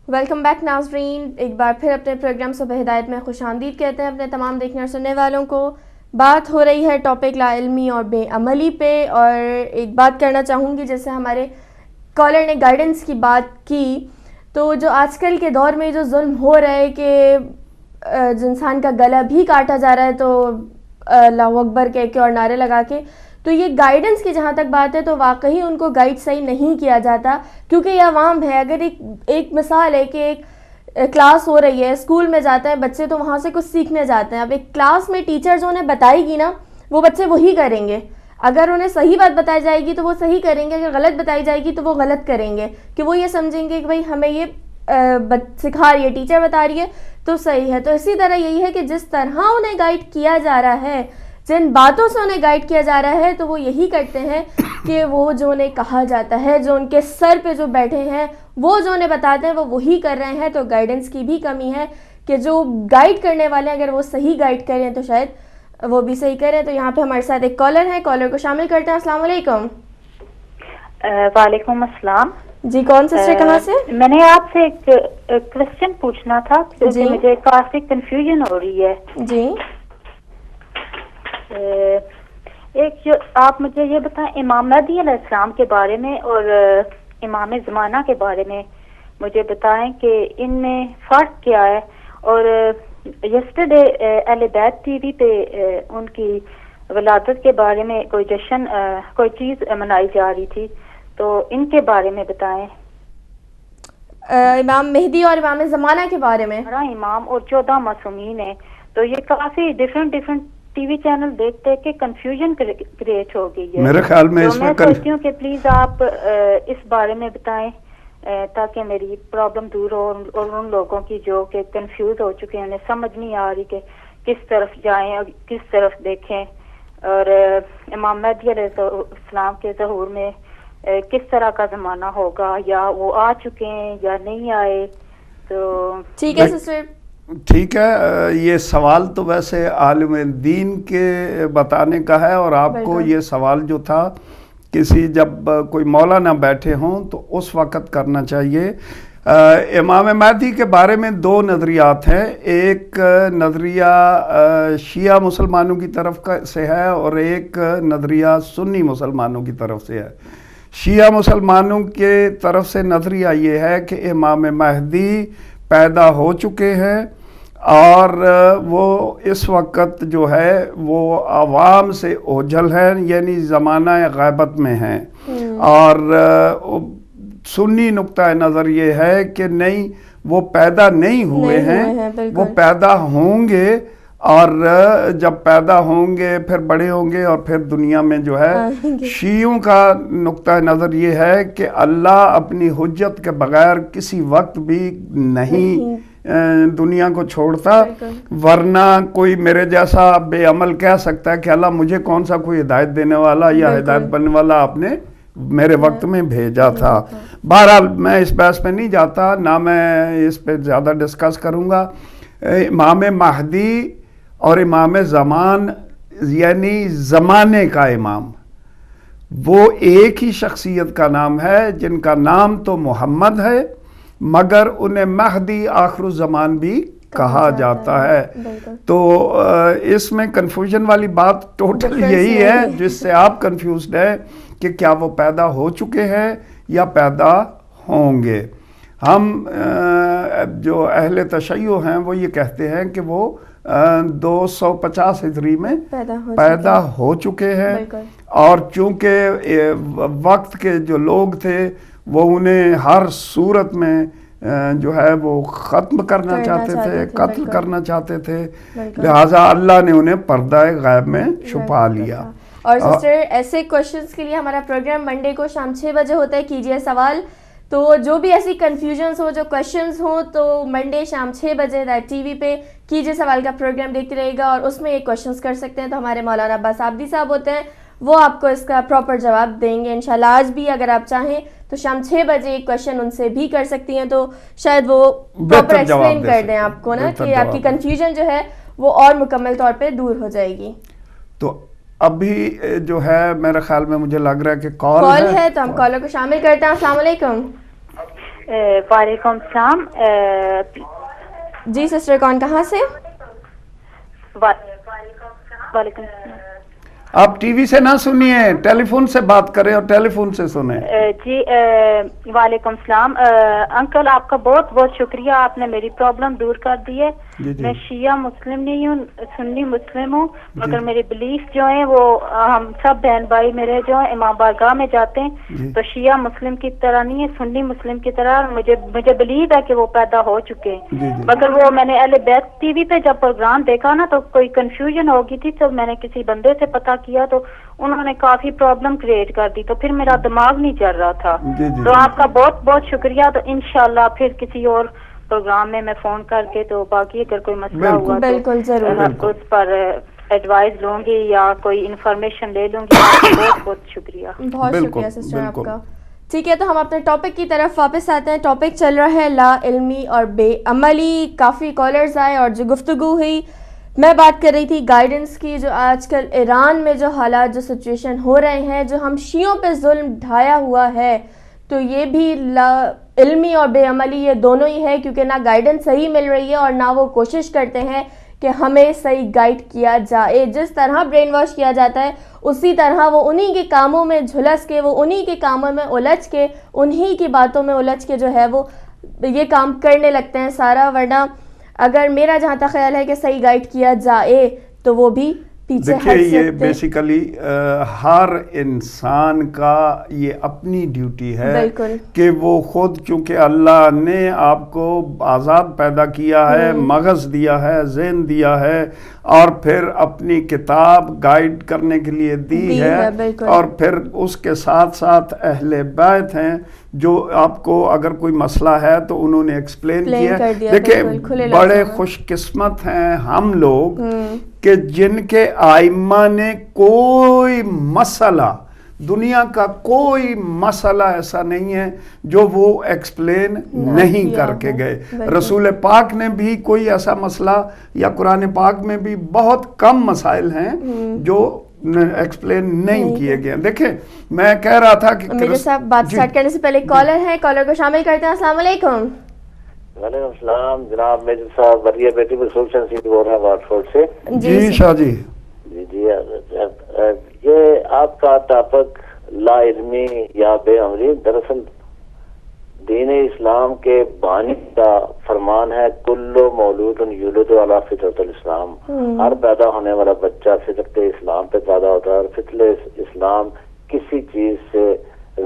Welcome back ناظرین، ایک بار پھر اپنے پروگرام صبح ہدایت میں خوش آمدید کہتے ہیں اپنے تمام دیکھنے اور سننے والوں کو۔ بات ہو رہی ہے ٹاپک لا علمی اور بے عملی پہ، اور ایک بات کرنا چاہوں گی جیسے ہمارے کالر نے گائیڈنس کی بات کی، تو جو آج کل کے دور میں جو ظلم ہو رہا ہے کہ انسان کا گلا بھی کاٹا جا رہا ہے تو اللہ اکبر کہہ کے اور نعرے لگا کے، تو یہ گائیڈنس کی جہاں تک بات ہے تو واقعی ان کو گائیڈ صحیح نہیں کیا جاتا، کیونکہ یہ عوام ہے۔ اگر ایک مثال ہے کہ ایک کلاس ہو رہی ہے، اسکول میں جاتے ہیں بچے تو وہاں سے کچھ سیکھنے جاتے ہیں، اب ایک کلاس میں ٹیچر جو انہیں بتائے گی نا وہ بچے وہی کریں گے۔ اگر انہیں صحیح بات بتائی جائے گی تو وہ صحیح کریں گے، اگر غلط بتائی جائے گی تو وہ غلط کریں گے، کہ وہ یہ سمجھیں گے کہ بھائی ہمیں یہ سکھا رہی ہے، ٹیچر بتا رہی ہے تو صحیح ہے۔ تو اسی طرح یہی ہے کہ جس طرح انہیں گائیڈ کیا جا رہا ہے، جن باتوں سے انہیں گائیڈ کیا جا رہا ہے تو وہ یہی کرتے ہیں کہ وہ جو انہیں کہا جاتا ہے، جو ان کے سر پہ جو بیٹھے ہیں وہ جو انہیں بتاتے ہیں وہ وہی کر رہے ہیں۔ تو گائیڈنس کی بھی کمی ہے کہ جو گائیڈ کرنے والے ہیں اگر وہ صحیح گائیڈ کریں تو شاید وہ بھی صحیح کریں۔ تو یہاں پہ ہمارے ساتھ ایک کالر ہے، کالر کو شامل کرتے ہیں۔ السلام علیکم۔ وعلیکم السلام جی، کون سسٹر کہاں سے؟ میں نے آپ سے ایک کوشچن پوچھنا تھا کیونکہ مجھے کافی کنفیوژن ہو رہی ہے۔ جی، ایک جو آپ مجھے یہ بتائیں، امام مہدی علیہ السلام کے بارے میں اور امام زمانہ کے بارے میں مجھے بتائیں کہ ان میں فرق کیا ہے۔ اور یسٹرڈے اہل بیت ٹی وی پہ ان کی ولادت کے بارے میں کوئی جشن کوئی چیز منائی جا رہی تھی، تو ان کے بارے میں بتائیں۔ امام مہدی اور امام زمانہ کے بارے میں؟ امام اور 14 معصومین ہیں، تو یہ کافی ڈفرینٹ ٹی وی چینل دیکھتے کہ کنفیوژن کریٹ ہو گئی ہے۔ میرے خیال میں اس میں سوچتی ہوں کہ پلیز آپ اس بارے میں بتائیں تاکہ میری پرابلم دور ہو، اور ان لوگوں کی جو کہ کنفیوز ہو چکے ہیں انہیں سمجھ نہیں آ رہی کہ کس طرف جائیں اور کس طرف دیکھیں، اور امام مہدی علیہ السلام کے ظہور میں کس طرح کا زمانہ ہوگا، یا وہ آ چکے ہیں یا نہیں آئے۔ تو ٹھیک ہے سسٹر، ٹھیک ہے۔ یہ سوال تو ویسے عالم دین کے بتانے کا ہے، اور آپ کو یہ سوال جو تھا کسی جب کوئی مولانا بیٹھے ہوں تو اس وقت کرنا چاہیے۔ امام مہدی کے بارے میں دو نظریات ہیں، ایک نظریہ شیعہ مسلمانوں کی طرف سے ہے اور ایک نظریہ سنی مسلمانوں کی طرف سے ہے۔ شیعہ مسلمانوں کے طرف سے نظریہ یہ ہے کہ امام مہدی پیدا ہو چکے ہیں اور وہ اس وقت جو ہے وہ عوام سے اوجھل ہیں، یعنی زمانہ غیبت میں ہیں۔ اور سنی نقطہ نظر یہ ہے کہ نہیں، وہ پیدا نہیں ہوئے ہیں، وہ پیدا ہوں گے، اور جب پیدا ہوں گے پھر بڑے ہوں گے اور پھر دنیا میں جو ہے۔ شیعوں کا نقطہ نظر یہ ہے کہ اللہ اپنی حجت کے بغیر کسی وقت بھی نہیں دنیا کو چھوڑتا، ورنہ کوئی میرے جیسا بے عمل کہہ سکتا ہے کہ اللہ مجھے کون سا کوئی ہدایت دینے والا یا ہدایت بننے والا آپ نے میرے وقت میں بھیجا تھا۔ بہرحال میں اس بحث پہ نہیں جاتا، نہ میں اس پہ زیادہ ڈسکس کروں گا۔ امام مہدی اور امام زمان یعنی زمانے کا امام، وہ ایک ہی شخصیت کا نام ہے جن کا نام تو محمد ہے، مگر انہیں مہدی آخر الزمان بھی کہا جاتا ہے۔ تو اس میں کنفیوژن والی بات ٹوٹل یہی ہے جس سے آپ کنفیوزڈ ہیں کہ کیا وہ پیدا ہو چکے ہیں یا پیدا ہوں گے۔ ہم جو اہل تشیع ہیں وہ یہ کہتے ہیں کہ وہ 250 ہجری میں پیدا ہو چکے ہیں، اور چونکہ وقت کے جو لوگ تھے وہ انہیں ہر صورت میں جو ہے وہ ختم کرنا چاہتے تھے، قتل کرنا چاہتے تھے، لہٰذا اللہ نے انہیں پردہ غیب میں چھپا لیا۔ اور سسٹر ایسے کوشچنس کے لیے ہمارا پروگرام منڈے کو شام 6 بجے ہوتا ہے، کیجئے سوال۔ تو جو بھی ایسی کنفیوژنس ہو، جو کوشچنس ہوں، تو منڈے شام 6 بجے ٹی وی پہ کیجئے سوال کا پروگرام دیکھتے رہے گا، اور اس میں یہ کوشچنس کر سکتے ہیں۔ تو ہمارے مولانا عباس عابدی صاحب ہوتے ہیں، وہ آپ کو اس کا پراپر جواب دیں گے انشاءاللہ۔ آج بھی اگر آپ چاہیں تو شام 6 بجے ایک کوشچن ان سے بھی کر سکتی ہیں، تو شاید وہ پراپر ایکسپلین کر دیں آپ کو نا، کہ آپ کی کنفیوژن جو ہے وہ اور مکمل طور پہ دور ہو جائے گی۔ تو ابھی جو ہے میرے خیال میں مجھے لگ رہا ہے کہ کال ہے، تو ہم کالر کو شامل کرتے ہیں۔ السلام علیکم۔ وعلیکم السلام. جی سسٹر کون کہاں سے؟ وعلیکم السلام. آپ ٹی وی سے نہ سنیے, ٹیلی فون سے بات کریں اور ٹیلی فون سے سنیں. جی وعلیکم السلام. انکل آپ کا بہت بہت شکریہ, آپ نے میری پرابلم دور کر دی ہے. میں شیعہ مسلم نہیں ہوں, سنی مسلم ہوں, مگر میرے بلیف جو ہیں وہ ہم سب بہن بھائی میرے جو ہیں امام بارگاہ میں جاتے ہیں, تو شیعہ مسلم کی طرح نہیں ہے, سنی مسلم کی طرح. مجھے بلیو ہے کہ وہ پیدا ہو چکے ہیں, مگر وہ میں نے اہل بیت ٹی وی پہ جب پروگرام دیکھا نا تو کوئی کنفیوژن ہو گئی تھی, تو میں نے کسی بندے سے پتہ کیا تو انہوں نے کافی پرابلم کریٹ کر دی, تو پھر میرا دماغ نہیں چل رہا تھا. تو آپ کا بہت بہت شکریہ. تو انشاءاللہ پھر کسی اور پروگرام میں فون کر کے, تو باقی اگر کوئی مسئلہ ہوا بالکل ضرور اس پر ایڈوائز لوں گی یا کوئی انفارمیشن لے لوں گی. آپ کا بہت بہت شکریہ. بہت شکریہ سسٹر آپ کا. ٹھیک ہے, تو ہم اپنے ٹاپک کی طرف واپس آتے ہیں. ٹاپک چل رہا ہے لا علمی اور بے عملی. کافی کالرز آئے اور جو گفتگو ہوئی, میں بات کر رہی تھی گائیڈنس کی. جو آج کل ایران میں جو حالات, جو سچویشن ہو رہے ہیں, جو ہم شیعوں پہ ظلم ڈھایا ہوا ہے, تو یہ بھی لا علمی اور بے عملی یہ دونوں ہی ہے, کیونکہ نہ گائیڈنس صحیح مل رہی ہے اور نہ وہ کوشش کرتے ہیں کہ ہمیں صحیح گائیڈ کیا جائے. جس طرح برین واش کیا جاتا ہے اسی طرح وہ انہی کے کاموں میں جھلس کے, وہ انہی کے کاموں میں الجھ کے, انہی کی باتوں میں الجھ کے جو ہے وہ یہ کام کرنے لگتے ہیں سارا. ورنہ اگر میرا جہاں تک خیال ہے کہ صحیح گائیڈ کیا جائے تو وہ بھی پیچھے ہٹ سکتے. دیکھیے, یہ بیسیکلی ہر انسان کا یہ اپنی ڈیوٹی ہے کہ وہ خود, چونکہ اللہ نے آپ کو آزاد پیدا کیا ہے, مغز دیا ہے, ذہن دیا ہے, اور پھر اپنی کتاب گائیڈ کرنے کے لیے دی ہے, اور پھر اس کے ساتھ ساتھ اہل بیت ہیں جو آپ کو اگر کوئی مسئلہ ہے تو انہوں نے ایکسپلین کیا. دیکھیں, بڑے خوش قسمت ہیں ہم لوگ کہ جن کے آئمہ نے کوئی مسئلہ, دنیا کا کوئی مسئلہ ایسا نہیں ہے جو وہ ایکسپلین نہیں کر کے گئے. رسول پاک نے بھی کوئی ایسا مسئلہ, یا قرآن پاک میں بھی بہت کم مسائل ہیں جو ایکسپلین نہیں کیے گئے. دیکھیں, میں کہہ رہا تھا کہ میرے ساتھ بات سٹارٹ کرنے سے پہلے کالر ہے, کالر کو شامل کرتے ہیں. السلام علیکم. وعلیکم السلام جناب, میجر صاحب وریہ بیٹی بسولشن سی بول رہے ہیں واٹفورڈ سے. جی شاہ جی. جی یہ آپ کا ٹاپک لا علمی یا بے عملی, دراصل دین اسلام کے بانی کا فرمان ہے کل مولود یولد علی فطرت الاسلام. ہر پیدا ہونے والا بچہ فطرت اسلام پہ پیدا ہوتا ہے, اور فطرت اسلام کسی چیز سے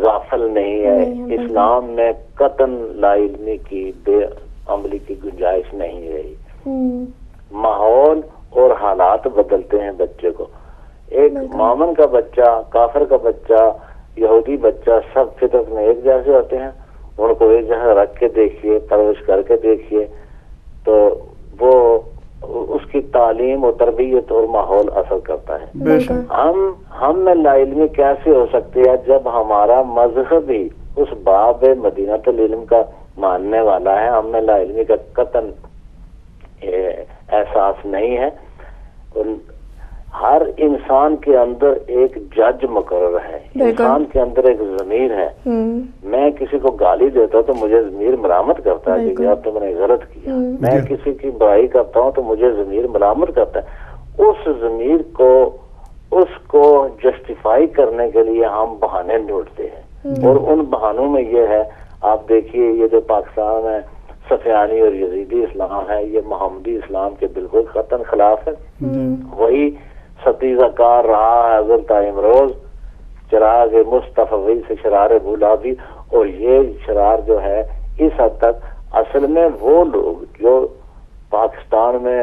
غافل نہیں ہے. اسلام میں قطعاً لا علمی کی, بے عملی کی گنجائش نہیں رہی. ماحول اور حالات بدلتے ہیں بچے کو. ایک مومن کا بچہ, کافر کا بچہ, یہودی بچہ, سب فطرت میں ایک جیسے ہوتے ہیں. ان کو ایک جگہ رکھ کے دیکھیے, پرورش کر کے دیکھیے, تو وہ اس کی تعلیم اور تربیت اور ماحول اثر کرتا ہے. ہم میں لا علمی کیسے ہو سکتی ہے جب ہمارا مذہب ہی اس باب مدینہ العلم کا ماننے والا ہے. ہم میں لا علمی کا قطعاً احساس نہیں ہے. ہر انسان کے اندر ایک جج مقرر ہے, انسان کے اندر ایک ضمیر ہے. میں کسی کو گالی دیتا ہوں تو مجھے ضمیر ملامت کرتا ہے کہ اب تو میں نے غلط کیا. میں کسی کی برائی کرتا ہوں تو مجھے ضمیر ملامت کرتا ہے. اس ضمیر کو, اس کو جسٹیفائی کرنے کے لیے ہم بہانے ڈھونڈتے ہیں, اور ان بہانوں میں یہ ہے, آپ دیکھیے یہ جو پاکستان میں سفیانی اور یزیدی اسلام ہے, یہ محمدی اسلام کے بالکل قطعاً خلاف ہے. وہی ستیزہ کار رہا ہے حضرت امروز, چراغ مصطفی سے شرار بولابی. اور یہ شرار جو ہے اس حد تک اصل میں وہ لوگ جو پاکستان میں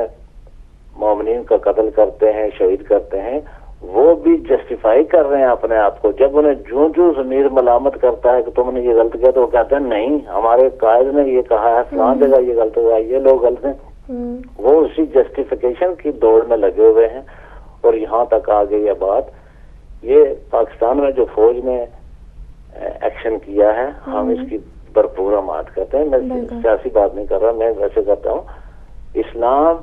مومنین کا قتل کرتے ہیں, شہید کرتے ہیں, وہ بھی جسٹیفائی کر رہے ہیں اپنے آپ کو. جب انہیں جو ضمیر ملامت کرتا ہے کہ تم نے یہ غلط کیا, تو وہ کہتے ہیں نہیں ہمارے قائد نے یہ کہا ہے, فلاں جگہ یہ غلط ہوا, یہ لوگ غلط ہیں. وہ اسی جسٹیفیکیشن کی دوڑ میں لگے ہوئے ہیں. اور یہاں تک آ گئی ہے بات, یہ پاکستان میں جو فوج نے ایکشن کیا ہے, ہم اس کی بھرپور حمایت کرتے ہیں. میں سیاسی بات نہیں کر رہا, میں ویسے کرتا ہوں. اسلام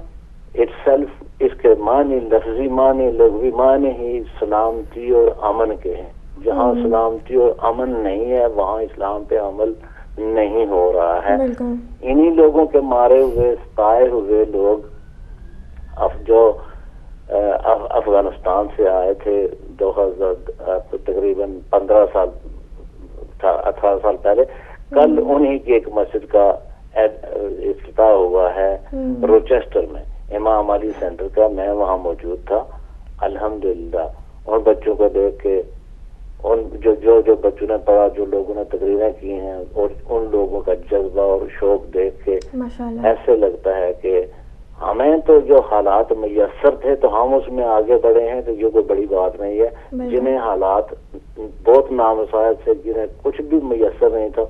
اٹ سیلف, اس کے معنی, لفظی معنی, لغوی معنی ہی سلامتی اور امن کے ہیں. جہاں سلامتی اور امن نہیں ہے وہاں اسلام پہ عمل نہیں ہو رہا ہے. انہی لوگوں کے مارے ہوئے ستائے ہوئے لوگ جو افغانستان سے آئے تھے 2000 تقریباً 18 سال پہلے, کل انہی کی ایک مسجد کا افتتاح ہوا ہے روچیسٹر میں, امام علی سینٹر کا. میں وہاں موجود تھا الحمدللہ. اور بچوں کو دیکھ کے ان جو بچوں نے پڑھا, جو لوگوں نے تقریریں کی ہیں, اور ان لوگوں کا جذبہ اور شوق دیکھ کے ایسے لگتا ہے کہ ہمیں تو جو حالات میسر تھے تو ہم اس میں آگے بڑھے ہیں, تو یہ کوئی بڑی بات نہیں ہے. جنہیں حالات بہت نامساعد سے, جنہیں کچھ بھی میسر نہیں تھا,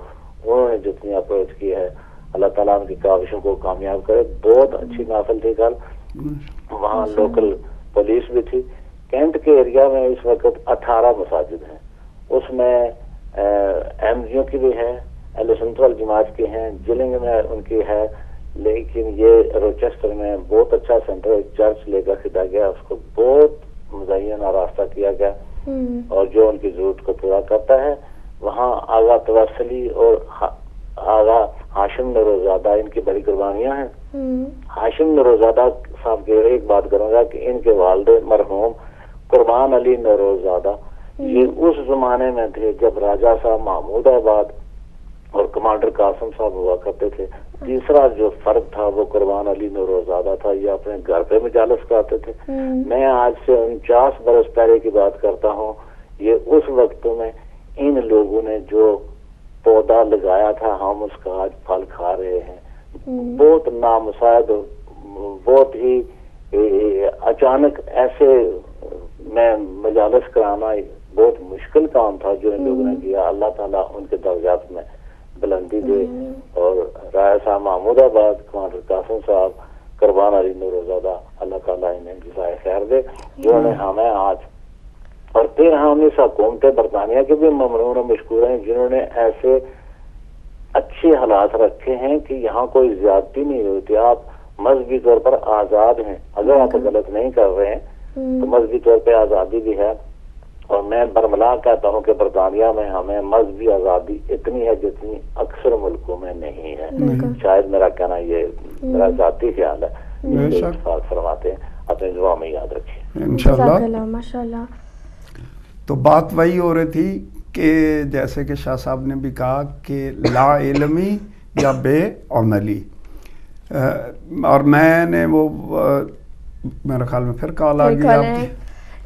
انہوں نے جتنی اپروچ کی ہے, اللہ تعالیٰ ان کی کاوشوں کو کامیاب کرے. بہت اچھی محفل تھی کل. وہاں لوکل پولیس بھی تھی. کینٹ کے ایریا میں اس وقت 18 مساجد ہیں. اس میں ایم جیوں کی بھی ہے, اہل سنت والجماعت کی ہیں, جلنگ میں ان کی ہے, لیکن یہ روچیسٹر میں بہت اچھا سینٹر, ایک چرچ لے کر خدا گیا, اس کو بہت مزین اور راستہ کیا گیا, اور جو ان کی ضرورت کو پورا کرتا ہے. وہاں آغا توسلی اور آغا ہاشم نوروزادہ, ان کی بڑی قربانیاں ہیں. ہاشم نوروزادہ صاحب کی ایک بات کروں گا کہ ان کے والد مرحوم قربان علی نوروزادہ, یہ اس زمانے میں تھے جب راجہ صاحب محمود آباد اور کمانڈر قاسم صاحب ہوا کرتے تھے. تیسرا جو فرق تھا وہ قربان علی نوروزادہ تھا. یہ اپنے گھر پہ مجالس کرتے تھے. میں آج سے 49 برس پہلے کی بات کرتا ہوں. یہ اس وقت میں ان لوگوں نے جو پودا لگایا تھا, ہم اس کا آج پھل کھا رہے ہیں. بہت نامساعد, بہت ہی اچانک ایسے میں مجالس کرانا بہت مشکل کام تھا جو ان لوگوں نے کیا. اللہ تعالیٰ ان کے درجات میں بلندی دے. اور راجہ صاحب محمود آباد, کمانڈر قاسم صاحب, قربان علی نوروزادہ, اللہ تعالیٰ انہیں جزائے خیر دے, جنہوں نے ہمیں آج, اور پھر ہم اس حکومت برطانیہ کے بھی ممنون و مشکور ہیں جنہوں نے ایسے اچھے حالات رکھے ہیں کہ یہاں کوئی زیادتی نہیں ہوتی. آپ مذہبی طور پر آزاد ہیں, اگر آپ غلط نہیں کر رہے ہیں تو مذہبی طور پہ آزادی بھی ہے. اور میں برملا کہتا ہوں کہ برطانیہ میں ہمیں مذہبی آزادی اتنی ہے جتنی اکثر ملکوں میں نہیں ہے. شاید میرا کہنا یہ میرا ذاتی خیال ہے. اتفاق فرماتے ہیں, اپنے دعا میں یاد رکھیں انشاءاللہ. ماشاءاللہ. تو بات وہی ہو رہی تھی کہ جیسے کہ شاہ صاحب نے بھی کہا کہ لا علمی یا بے عملی, اور میں نے وہ میرے خیال میں پھر کال آ گئی آپ کی.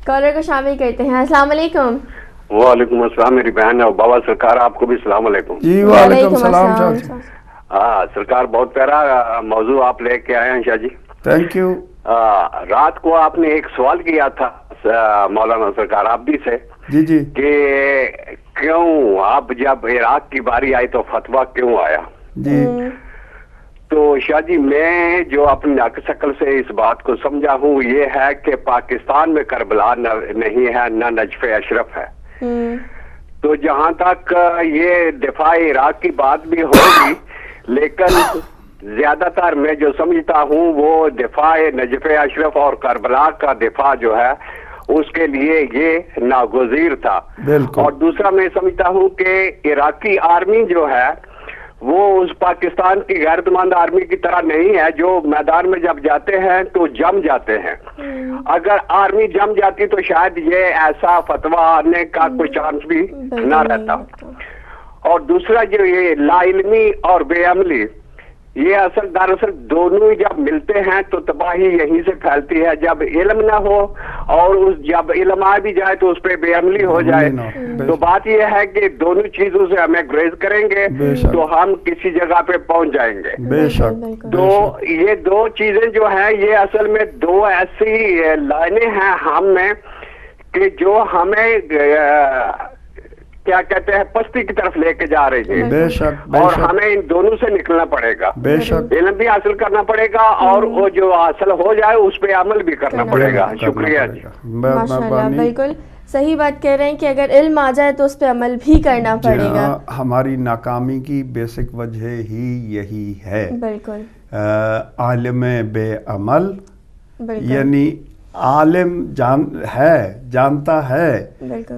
کالر کو شامل کرتے ہیں. السلام علیکم. وعلیکم السلام. میری بہن اور بابا سرکار, آپ کو بھی السلام علیکم. جی وعلیکم السلام. ہاں سرکار, بہت پیارا موضوع آپ لے کے آئے ہیں شاہ جی. Thank you. رات کو آپ نے ایک سوال کیا تھا مولانا سرکار آپ بھی سے, جی جی, کہ کیوں آپ جب عراق کی باری آئی تو فتویٰ کیوں آیا. جی تو شاہ جی, میں جو اپنی ناقص عقل سے اس بات کو سمجھا ہوں یہ ہے کہ پاکستان میں کربلا نہیں ہے, نہ نجف اشرف ہے. تو جہاں تک یہ دفاع عراق کی بات بھی ہوگی, لیکن زیادہ تر میں جو سمجھتا ہوں وہ دفاع نجف اشرف اور کربلا کا دفاع جو ہے اس کے لیے یہ ناگزیر تھا. اور دوسرا میں سمجھتا ہوں کہ عراقی آرمی جو ہے وہ اس پاکستان کی غیرتمند آرمی کی طرح نہیں ہے جو میدان میں جب جاتے ہیں تو جم جاتے ہیں. اگر آرمی جم جاتی تو شاید یہ ایسا فتویٰ آنے کا کوئی چانس بھی نہ رہتا. اور دوسرا جو یہ لا علمی اور بے عملی, یہ دراصل دونوں جب ملتے ہیں تو تباہی یہیں سے پھیلتی ہے. جب علم نہ ہو اور جب علم آ بھی جائے تو اس پہ بے عملی ہو جائے, تو بات یہ ہے کہ دونوں چیزوں سے ہمیں گریز کریں گے تو ہم کسی جگہ پہ پہنچ جائیں گے. تو یہ دو چیزیں جو ہیں یہ اصل میں دو ایسی لائنیں ہیں ہم میں کہ جو ہمیں کیا کہتے ہیں پستی کی طرف لے کے جا رہی ہیں. اور ہمیں ان دونوں سے نکلنا پڑے گا. علم بھی حاصل کرنا پڑے گا اور وہ جو حاصل ہو جائے اس پہ عمل بھی کرنا پڑے گا. شکریہ جی. ماشاءاللہ, بالکل صحیح بات کہہ رہے ہیں کہ اگر علم آ جائے تو اس پہ عمل بھی کرنا پڑے گا. ہماری ناکامی کی بیسک وجہ ہی یہی ہے. بالکل. عالم بے عمل, یعنی عالم جانتا ہے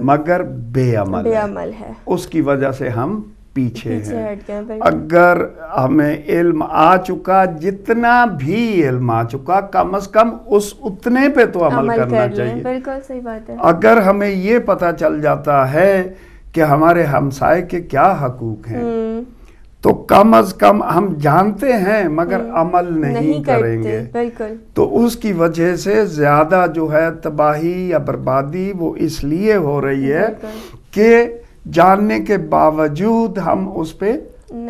مگر بے عمل ہے, اس کی وجہ سے ہم پیچھے ہیں. اگر ہمیں علم آ چکا, جتنا بھی علم آ چکا, کم از کم اس اتنے پہ تو عمل کرنا چاہیے. بالکل صحیح بات ہے. اگر ہمیں یہ پتہ چل جاتا ہے کہ ہمارے ہمسائے کے کیا حقوق ہیں تو کم از کم ہم جانتے ہیں مگر عمل نہیں کریں گے. بالکل. تو اس کی وجہ سے زیادہ جو ہے تباہی یا بربادی وہ اس لیے ہو رہی ہے کہ جاننے کے باوجود ہم اس پہ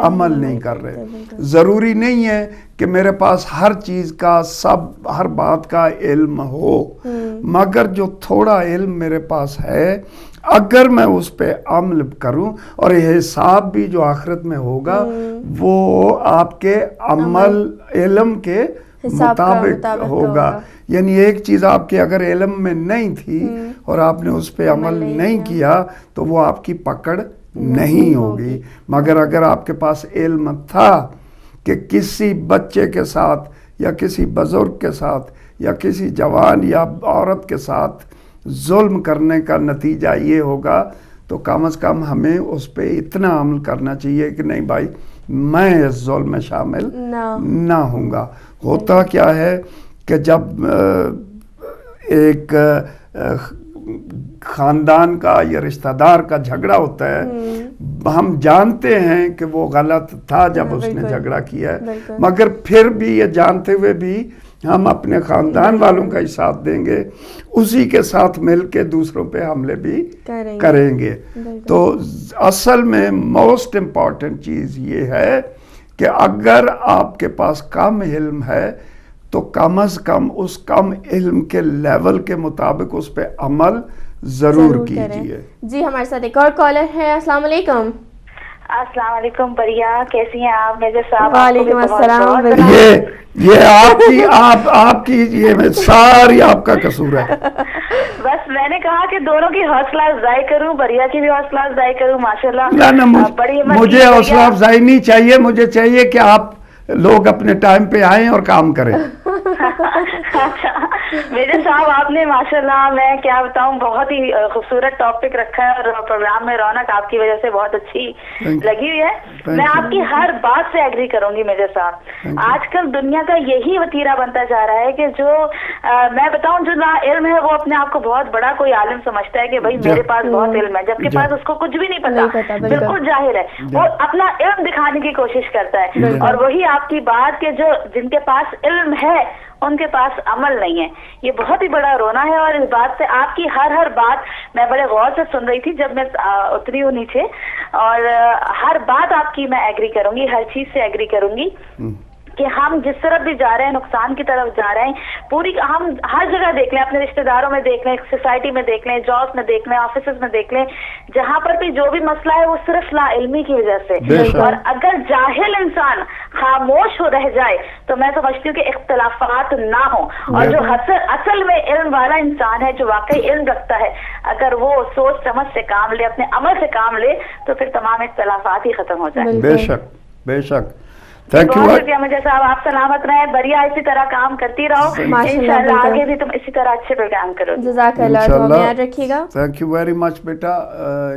عمل نہیں کر رہے. ضروری نہیں ہے کہ میرے پاس ہر چیز کا ہر بات کا علم ہو, مگر جو تھوڑا علم میرے پاس ہے اگر میں اس پہ عمل کروں, اور یہ حساب بھی جو آخرت میں ہوگا وہ آپ کے عمل علم کے مطابق ہوگا. یعنی ایک چیز آپ کے اگر علم میں نہیں تھی اور آپ نے اس پہ عمل نہیں کیا تو وہ آپ کی پکڑ نہیں ہوگی. مگر اگر آپ کے پاس علم تھا کہ کسی بچے کے ساتھ یا کسی بزرگ کے ساتھ یا کسی جوان یا عورت کے ساتھ ظلم کرنے کا نتیجہ یہ ہوگا تو کم از کم ہمیں اس پہ اتنا عمل کرنا چاہیے کہ نہیں بھائی میں اس ظلم میں شامل نہ ہوں گا. ہوتا کیا ہے کہ جب ایک خاندان کا یا رشتہ دار کا جھگڑا ہوتا ہے, ہم جانتے ہیں کہ وہ غلط تھا جب اس نے جھگڑا کیا ہے, مگر پھر بھی یہ جانتے ہوئے بھی ہم اپنے خاندان والوں کا ہی ساتھ دیں گے, اسی کے ساتھ مل کے دوسروں پہ حملے بھی کریں گے. تو اصل میں موسٹ امپورٹنٹ چیز یہ ہے کہ اگر آپ کے پاس کم علم ہے تو کم از کم اس کم علم کے لیول کے مطابق اس پہ عمل ضرور کیجیے. جی ہمارے ساتھ ایک اور کالر ہے. السلام علیکم. السلام علیکم بڑھیا, کیسی ہیں آپ میرے صاحب؟ وعلیکم السلام. یہ آپ کی یہ ساری آپ کا قصور ہے. بس میں نے کہا کہ دونوں کی حوصلہ افزائی کروں, بڑھیا کی بھی حوصلہ افزائی کروں. ماشاءاللہ مجھے حوصلہ افزائی نہیں چاہیے, مجھے چاہیے کہ آپ لوگ اپنے ٹائم پہ آئیں اور کام کریں. میرے صاحب آپ نے ماشاءاللہ میں کیا بتاؤں بہت ہی خوبصورت ٹاپک رکھا ہے اور پروگرام میں رونق آپ کی وجہ سے بہت اچھی لگی ہوئی ہے. میں آپ کی ہر بات سے ایگری کروں گی میرے صاحب. آج کل دنیا کا یہی وتیرہ بنتا جا رہا ہے کہ جو میں بتاؤں جو نا علم ہے وہ اپنے آپ کو بہت بڑا کوئی عالم سمجھتا ہے کہ بھائی میرے پاس بہت علم ہے, جبکہ پاس اس کو کچھ بھی نہیں پتا, بالکل جاہل ہے. وہ اپنا علم دکھانے کی کوشش کرتا ہے, اور وہی آپ کی بات کہ جو جن کے پاس علم ہے ان کے پاس عمل نہیں ہے, یہ بہت ہی بڑا رونا ہے. اور اس بات سے آپ کی ہر بات میں بڑے غور سے سن رہی تھی جب میں اتری ہوں نیچے, اور ہر بات آپ کی میں ایگری کروں گی, ہر چیز سے ایگری کروں گی کہ ہم جس طرف بھی جا رہے ہیں نقصان کی طرف جا رہے ہیں. پوری ہم ہر جگہ دیکھ لیں, اپنے رشتہ داروں میں دیکھ لیں, سوسائٹی میں دیکھ لیں, جابس میں دیکھ لیں, آفیسز میں دیکھ لیں, جہاں پر بھی جو بھی مسئلہ ہے وہ صرف لا علمی کی وجہ سے. اور اگر جاہل انسان خاموش ہو رہ جائے تو میں سمجھتی ہوں کہ اختلافات نہ ہوں, اور جو اصل میں علم والا انسان ہے جو واقعی علم رکھتا ہے اگر وہ سوچ سمجھ سے کام لے, اپنے عمل سے کام لے, تو پھر تمام اختلافات ہی ختم ہو جائیں. بے شک. بہت شکریہ مجھے صاحب, آپ سلامت رہیں, بڑھیا اسی طرح کام کرتی رہو, انشاءاللہ آگے بھی تم اسی طرح اچھے پروگرام کرو. جزاک اللہ, یاد رکھیے گا. تھینک یو ویری مچ بیٹا.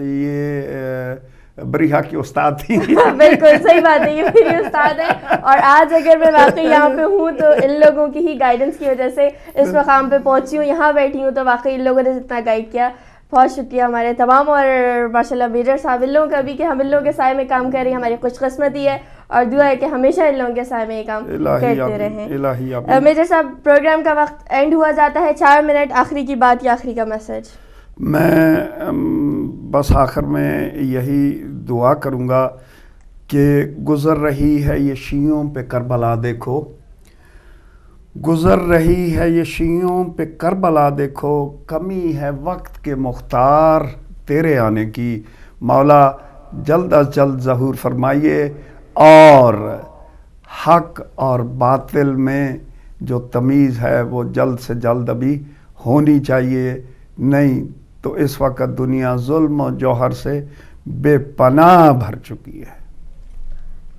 یہ بریحا کی استاد تھی. بالکل صحیح بات ہے, یہ میری استاد ہے, اور آج اگر میں واقعی یہاں پہ ہوں تو ان لوگوں کی ہی گائیڈنس کی وجہ سے اس مقام پہ پہنچی ہوں, یہاں بیٹھی ہوں, تو واقعی ان لوگوں نے جتنا گائیڈ کیا بہت شکریہ ہمارے تمام, اور ماشاءاللہ میجر صاحب ان لوگوں کا بھی کہ ہم ان لوگوں کے سائے میں کام کر رہے ہیں, ہماری خوش قسمتی ہے, اور دعا ہے کہ ہمیشہ ان لوگوں کے سائے میں یہ کام کرتے رہیں. میجر صاحب پروگرام کا وقت اینڈ ہوا جاتا ہے, 4 منٹ آخری کی بات یا آخری کا میسج. میں بس آخر میں یہی دعا کروں گا کہ گزر رہی ہے یہ شیعوں پہ کربلا دیکھو, گزر رہی ہے یہ شیعوں پہ کربلا دیکھو, کمی ہے وقت کے مختار تیرے آنے کی, مولا جلد از جلد ظہور فرمائیے, اور حق اور باطل میں جو تمیز ہے وہ جلد سے جلد ابھی ہونی چاہیے, نہیں تو اس وقت دنیا ظلم و جوہر سے بے پناہ بھر چکی ہے.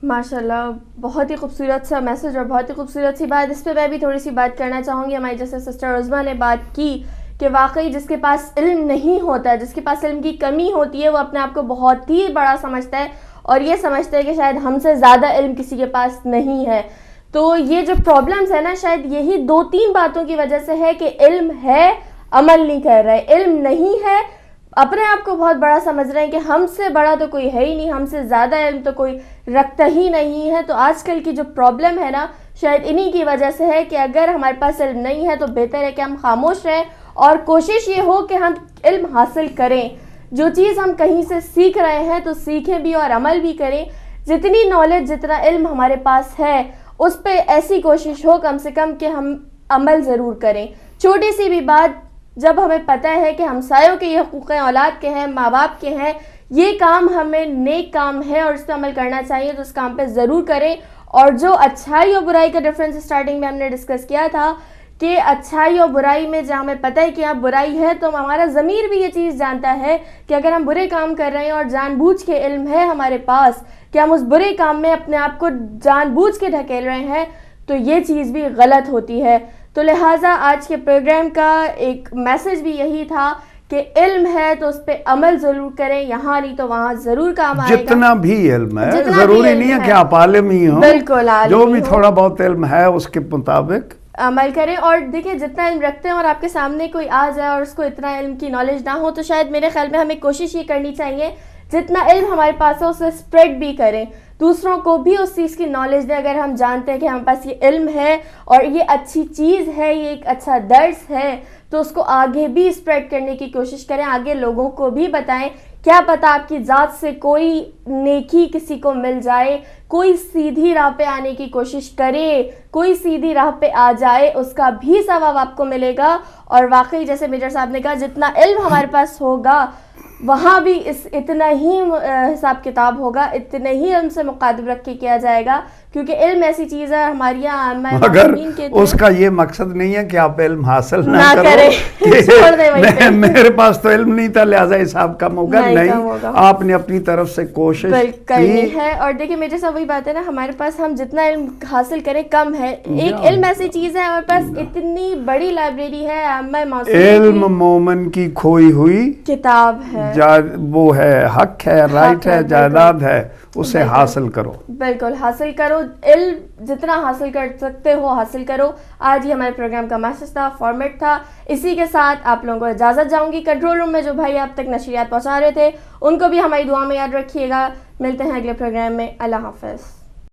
ماشاءاللہ بہت ہی خوبصورت سا میسج اور بہت ہی خوبصورت سی بات. اس پہ میں بھی تھوڑی سی بات کرنا چاہوں گی. ہماری جیسے سسٹر عظمیٰ نے بات کی کہ واقعی جس کے پاس علم نہیں ہوتا, جس کے پاس علم کی کمی ہوتی ہے, وہ اپنے آپ کو بہت ہی بڑا سمجھتا ہے, اور یہ سمجھتے ہیں کہ شاید ہم سے زیادہ علم کسی کے پاس نہیں ہے. تو یہ جو پرابلمز ہے نا شاید یہی 2-3 باتوں کی وجہ سے ہے کہ علم ہے عمل نہیں کر رہے. علم نہیں ہے, اپنے آپ کو بہت بڑا سمجھ رہے ہیں کہ ہم سے بڑا تو کوئی ہے ہی نہیں, ہم سے زیادہ علم تو کوئی رکھتا ہی نہیں ہے. تو آج کل کی جو پرابلم ہے نا شاید انہی کی وجہ سے ہے کہ اگر ہمارے پاس علم نہیں ہے تو بہتر ہے کہ ہم خاموش رہیں اور کوشش یہ ہو کہ ہم علم حاصل کریں. جو چیز ہم کہیں سے سیکھ رہے ہیں تو سیکھیں بھی اور عمل بھی کریں. جتنی نالج جتنا علم ہمارے پاس ہے اس پہ ایسی کوشش ہو کم سے کم کہ ہم عمل ضرور کریں. چھوٹی سی بھی بات, جب ہمیں پتہ ہے کہ ہمسایوں کے یہ حقوق اولاد کے ہیں, ماں باپ کے ہیں, یہ کام ہمیں نیک کام ہے اور اس پہ عمل کرنا چاہیے تو اس کام پہ ضرور کریں. اور جو اچھائی اور برائی کا ڈفرینس اسٹارٹنگ میں ہم نے ڈسکس کیا تھا کہ اچھائی اور برائی میں جہاں ہمیں پتہ ہے کہ یہاں برائی ہے تو ہمارا ضمیر بھی یہ چیز جانتا ہے کہ اگر ہم برے کام کر رہے ہیں اور جان بوجھ کے علم ہے ہمارے پاس کہ ہم اس برے کام میں اپنے آپ کو جان بوجھ کے ڈھکیل رہے ہیں تو یہ چیز بھی غلط ہوتی ہے. تو لہٰذا آج کے پروگرام کا ایک میسج بھی یہی تھا کہ علم ہے تو اس پہ عمل ضرور کریں, یہاں نہیں تو وہاں ضرور کام آئے گا. جتنا بھی علم ہے, ضروری نہیں ہے کہ آپ عالم ہی ہوں, بالکل جو بھی تھوڑا بہت علم ہے اس کے مطابق عمل کریں. اور دیکھیں جتنا علم رکھتے ہیں اور آپ کے سامنے کوئی آ جائے اور اس کو اتنا علم کی نالج نہ ہو تو شاید میرے خیال میں ہمیں کوشش یہ کرنی چاہیے جتنا علم ہمارے پاس ہے اسے اسپریڈ بھی کریں, دوسروں کو بھی اس چیز کی نالج دیں. اگر ہم جانتے ہیں کہ ہمارے پاس یہ علم ہے اور یہ اچھی چیز ہے, یہ ایک اچھا درس ہے, تو اس کو آگے بھی اسپریڈ کرنے کی کوشش کریں, آگے لوگوں کو بھی بتائیں. کیا پتہ آپ کی ذات سے کوئی نیکی کسی کو مل جائے, کوئی سیدھی راہ پہ آنے کی کوشش کرے, کوئی سیدھی راہ پہ آ جائے, اس کا بھی ثواب آپ کو ملے گا. اور واقعی جیسے میجر صاحب نے کہا جتنا علم ہمارے پاس ہوگا وہاں بھی اتنا ہی حساب کتاب ہوگا, اتنے ہی علم سے مقادب رکھ کے کیا جائے گا, کیونکہ علم ایسی چیز ہے ہماری یہاں اگر اس کا یہ مقصد نہیں ہے کہ آپ علم حاصل نہ کریں, میرے پاس تو علم نہیں تھا لہٰذا حساب کم ہوگا, نہیں, آپ نے اپنی طرف سے کوشش کرنی ہے. اور دیکھیں میرے ساتھ وہی بات ہے نا, ہمارے پاس ہم جتنا علم حاصل کریں کم ہے. ایک علم ایسی چیز ہے ہمارے پاس اتنی بڑی لائبریری ہے, علم مومن کی کھوئی ہوئی کتاب ہے, وہ ہے, حق ہے, رائٹ ہے, جائیداد ہے, اسے حاصل کرو. بالکل حاصل کرو, علم جتنا حاصل کر سکتے ہو حاصل کرو. آج یہ ہمارے پروگرام کا میسج تھا, فارمیٹ تھا. اسی کے ساتھ آپ لوگوں کو اجازت جاؤں گی. کنٹرول روم میں جو بھائی آپ تک نشریات پہنچا رہے تھے ان کو بھی ہماری دعا میں یاد رکھیے گا. ملتے ہیں اگلے پروگرام میں. اللہ حافظ.